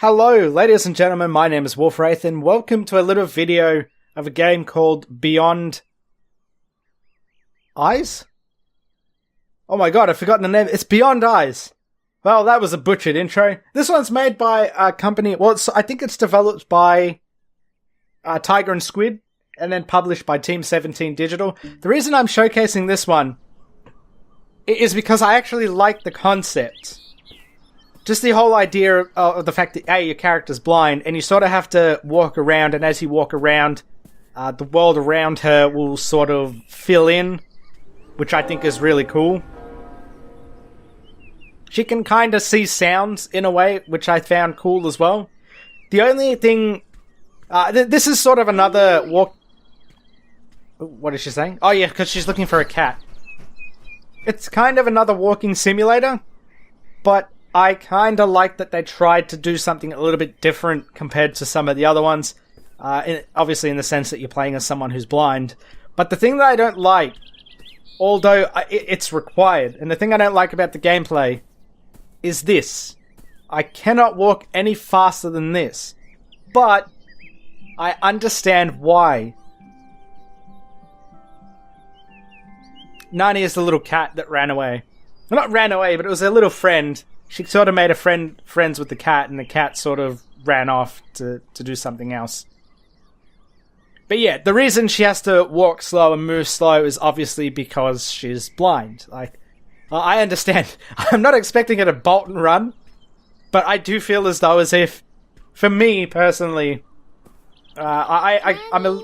Hello, ladies and gentlemen, my name is Wraith, and welcome to a little video of a game called Beyond Eyes? Oh my god, I've forgotten the name. It's Beyond Eyes. Well, that was a butchered intro. This one's made by a company, I think it's developed by Tiger and Squid, and then published by Team 17 Digital. The reason I'm showcasing this one is because I actually like the concept. Just the whole idea of the fact that, your character's blind, and you sort of have to walk around, and as you walk around, the world around her will sort of fill in, which I think is really cool. She can kind of see sounds in a way, which I found cool as well. The only thing... this is sort of another walk... What is she saying? Oh yeah, because she's looking for a cat. It's kind of another walking simulator, but I kind of like that they tried to do something a little bit different compared to some of the other ones. Obviously in the sense that you're playing as someone who's blind. But the thing that I don't like, although it's required, and the thing I don't like about the gameplay is this. I cannot walk any faster than this. But I understand why. Nani is the little cat that ran away. Well, not ran away, but it was her little friend. She sort of made friends with the cat, and the cat sort of ran off to do something else. But yeah, the reason she has to walk slow and move slow is obviously because she's blind. Like, I understand. I'm not expecting her to bolt and run, but I do feel as though as if, for me personally, I'm a...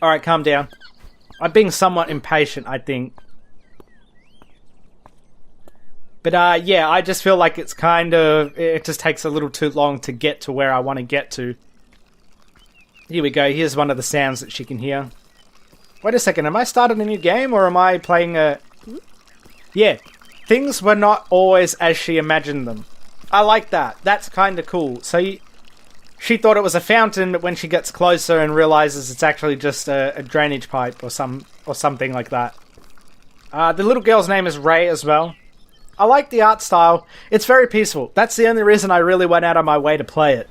Alright, calm down. I'm being somewhat impatient, I think. But yeah, I just feel like it's kind of... It just takes a little too long to get to where I want to get to. Here we go, here's one of the sounds that she can hear. Wait a second, am I starting a new game or am I playing a... Yeah, things were not always as she imagined them. I like that, that's kind of cool. So she thought it was a fountain, but when she gets closer and realizes it's actually just a drainage pipe or something like that. The little girl's name is Ray as well. I like the art style. It's very peaceful. That's the only reason I really went out of my way to play it.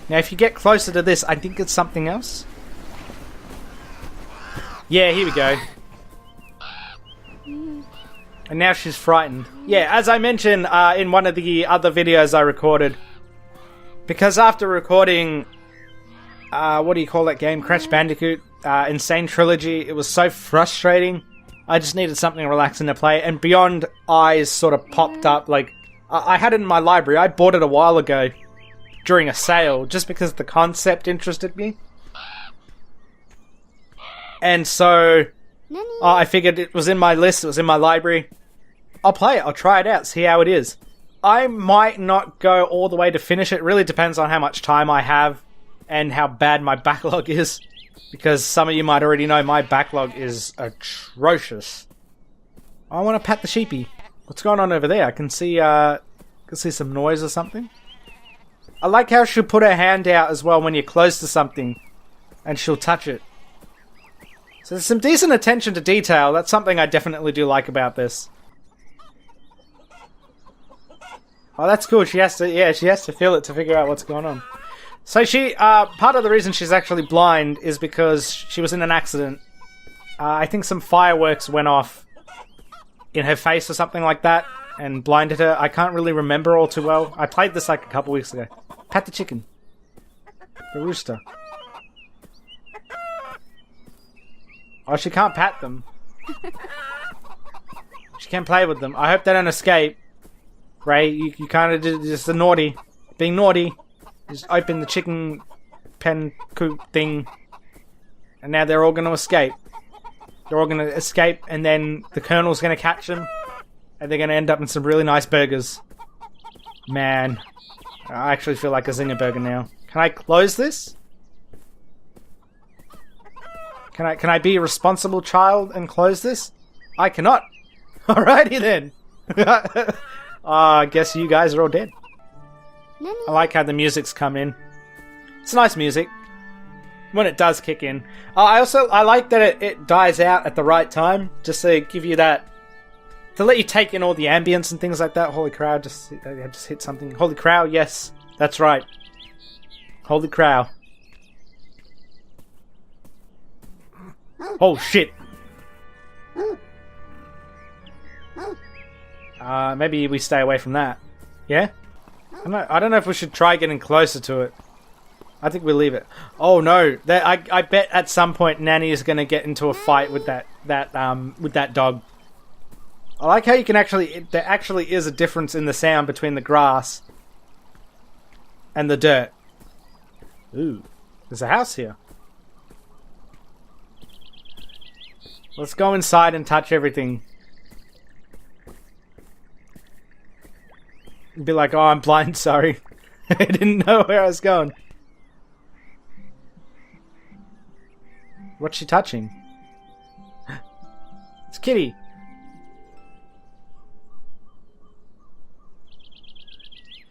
Now, if you get closer to this, I think it's something else. Yeah, here we go. And now she's frightened. Yeah, as I mentioned in one of the other videos I recorded, because after recording, what do you call that game? Crash Bandicoot, Insane Trilogy, it was so frustrating. I just needed something relaxing to play, and Beyond Eyes sort of popped up. Like, I had it in my library. I bought it a while ago during a sale, just because the concept interested me. And so, I figured it was in my list, it was in my library. I'll play it, I'll try it out, see how it is. I might not go all the way to finish it. It really depends on how much time I have and how bad my backlog is. Because some of you might already know my backlog is atrocious. I want to pat the sheepy. What's going on over there? I can see some noise or something. I like how she'll put her hand out as well when you're close to something, and she'll touch it. So there's some decent attention to detail. That's something I definitely do like about this. Oh, that's cool. She has to feel it to figure out what's going on. So she, part of the reason she's actually blind is because she was in an accident. I think some fireworks went off in her face or something like that and blinded her. I can't really remember all too well. I played this like a couple weeks ago. Pat the chicken. The rooster. Oh, she can't pat them. She can't play with them. I hope they don't escape. Ray, you kind of just a naughty. Being naughty. Just open the chicken pen coop thing, and now they're all going to escape. They're all going to escape, and then the Colonel's going to catch them, and they're going to end up in some really nice burgers. Man, I actually feel like a zinger burger now. Can I close this? Can I be a responsible child and close this? I cannot. Alrighty then. I guess you guys are all dead. Nani. I like how the music's come in. It's nice music when it does kick in. I like that it dies out at the right time, just to give you that to let you take in all the ambience and things like that. Holy crow, I just hit something. Holy crow, yes, that's right. Holy crow. Oh shit. Maybe we stay away from that. Yeah? I don't know if we should try getting closer to it. I think we leave it. Oh no! I bet at some point Nani is going to get into a fight with that dog. I like how you can there actually is a difference in the sound between the grass and the dirt. Ooh, there's a house here. Let's go inside and touch everything. Be like, oh, I'm blind, sorry. I didn't know where I was going. What's she touching? It's Kitty.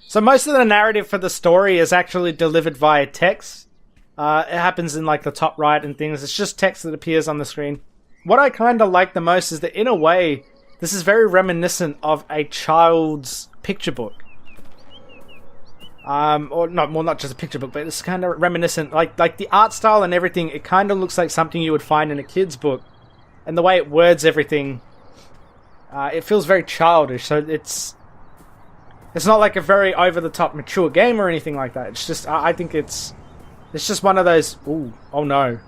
So most of the narrative for the story is actually delivered via text. It happens in like the top right and things. It's just text that appears on the screen. What I kind of like the most is that in a way, this is very reminiscent of a child's picture book. Or not, well, not just a picture book, but it's kind of reminiscent. Like the art style and everything, it kind of looks like something you would find in a kid's book. And the way it words everything, it feels very childish. So it's not like a very over-the-top mature game or anything like that. It's just, I think it's just one of those, ooh, oh no,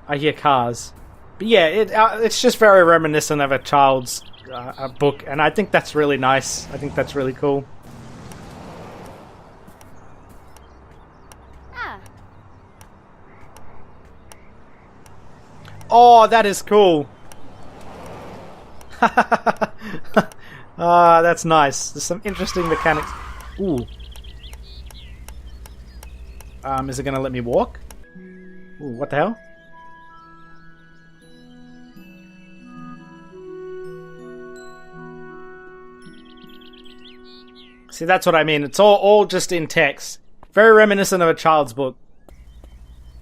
I hear cars. But yeah, it's just very reminiscent of a child's book, and I think that's really nice. I think that's really cool. Oh, that is cool. That's nice. There's some interesting mechanics. Ooh. Is it gonna let me walk? Ooh, what the hell? See, that's what I mean. It's all just in text. Very reminiscent of a child's book.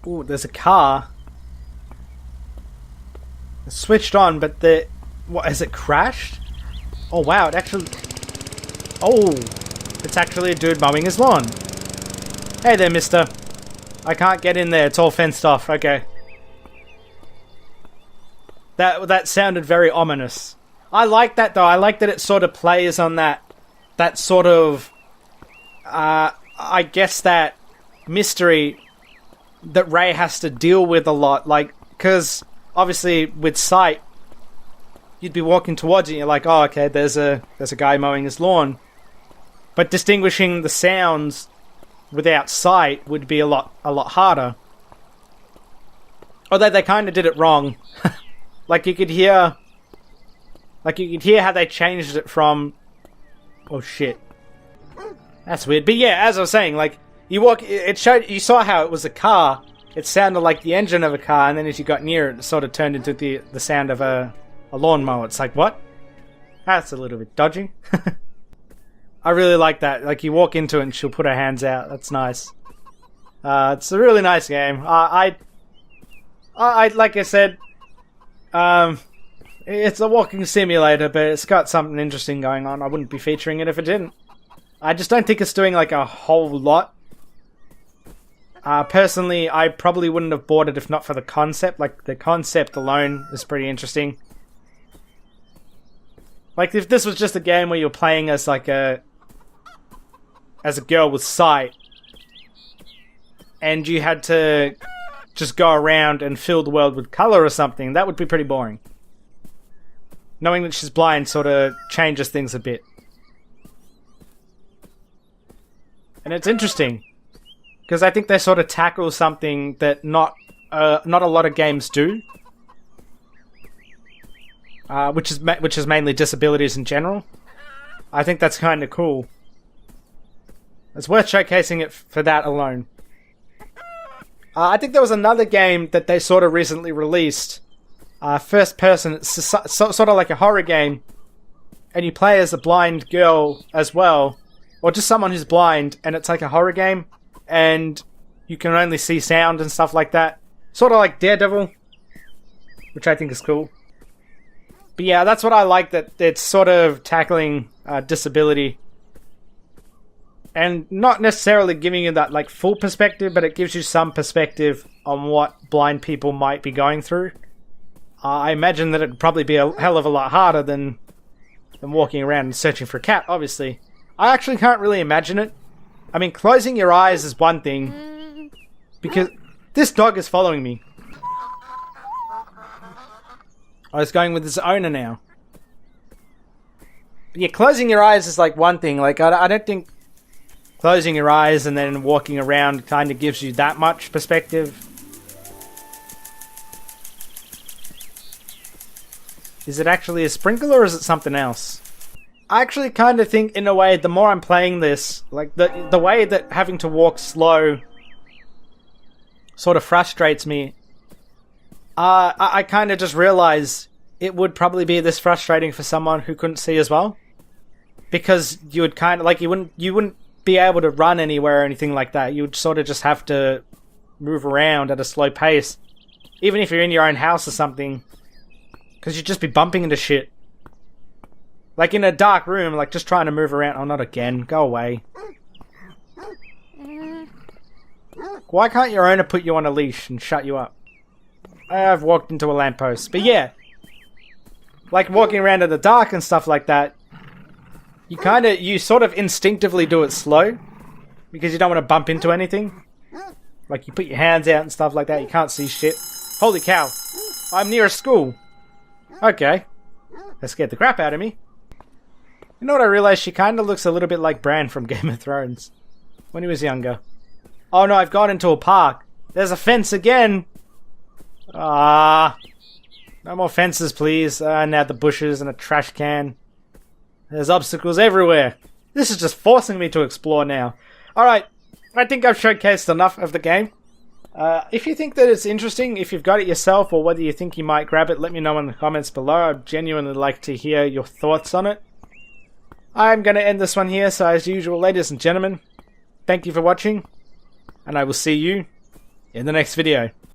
Ooh, there's a car. It's switched on, but what, has it crashed? Oh wow, it actually... Oh, it's actually a dude mowing his lawn. Hey there, mister. I can't get in there, it's all fenced off. Okay. That sounded very ominous. I like that though. I like that it sort of plays on that sort of... I guess that mystery that Ray has to deal with a lot. Like, because obviously with sight, you'd be walking towards it and you're like, oh, okay, there's a guy mowing his lawn. But distinguishing the sounds without sight would be a lot harder. Although they kind of did it wrong. Like you could hear how they changed it from... Oh shit. That's weird. But yeah, as I was saying, like you saw how it was a car. It sounded like the engine of a car, and then as you got near it, it sort of turned into the sound of a lawnmower. It's like, what? That's a little bit dodgy. I really like that. Like you walk into it and she'll put her hands out. That's nice. It's a really nice game. I like I said, it's a walking simulator, but it's got something interesting going on. I wouldn't be featuring it if it didn't. I just don't think it's doing like a whole lot. Personally, I probably wouldn't have bought it if not for the concept. Like, the concept alone is pretty interesting. Like, if this was just a game where you're playing as like as a girl with sight, and you had to just go around and fill the world with color or something, that would be pretty boring. Knowing that she's blind sort of changes things a bit. And it's interesting, because I think they sort of tackle something that not a lot of games do, which is mainly disabilities in general. I think that's kind of cool. It's worth showcasing it for that alone. I think there was another game that they sort of recently released. First person, it's sort of like a horror game, and you play as a blind girl as well, or just someone who's blind, and it's like a horror game, and you can only see sound and stuff like that. Sort of like Daredevil, which I think is cool. But yeah, that's what I like, that it's sort of tackling disability. And not necessarily giving you that like full perspective, but it gives you some perspective on what blind people might be going through. I imagine that it'd probably be a hell of a lot harder than walking around and searching for a cat, obviously. I actually can't really imagine it. I mean, closing your eyes is one thing, because this dog is following me. Oh, it's going with its owner now. But yeah, closing your eyes is like one thing. Like, I don't think closing your eyes and then walking around kind of gives you that much perspective. Is it actually a sprinkler or is it something else? I actually kind of think, in a way, the more I'm playing this, like the way that having to walk slow sort of frustrates me, I kind of just realize it would probably be this frustrating for someone who couldn't see as well. Because you would kind of, like, you wouldn't be able to run anywhere or anything like that. You would sort of just have to move around at a slow pace. Even if you're in your own house or something. Because you'd just be bumping into shit. Like in a dark room, like just trying to move around. Oh, not again. Go away. Why can't your owner put you on a leash and shut you up? I've walked into a lamppost. But yeah. Like walking around in the dark and stuff like that. You sort of instinctively do it slow. Because you don't want to bump into anything. Like you put your hands out and stuff like that. You can't see shit. Holy cow. I'm near a school. Okay. That scared the crap out of me. You know what I realized? She kind of looks a little bit like Bran from Game of Thrones. When he was younger. Oh no, I've gone into a park. There's a fence again. No more fences, please. Now the bushes and a trash can. There's obstacles everywhere. This is just forcing me to explore now. Alright, I think I've showcased enough of the game. If you think that it's interesting, if you've got it yourself, or whether you think you might grab it, let me know in the comments below. I'd genuinely like to hear your thoughts on it. I'm going to end this one here, so as usual, ladies and gentlemen, thank you for watching, and I will see you in the next video.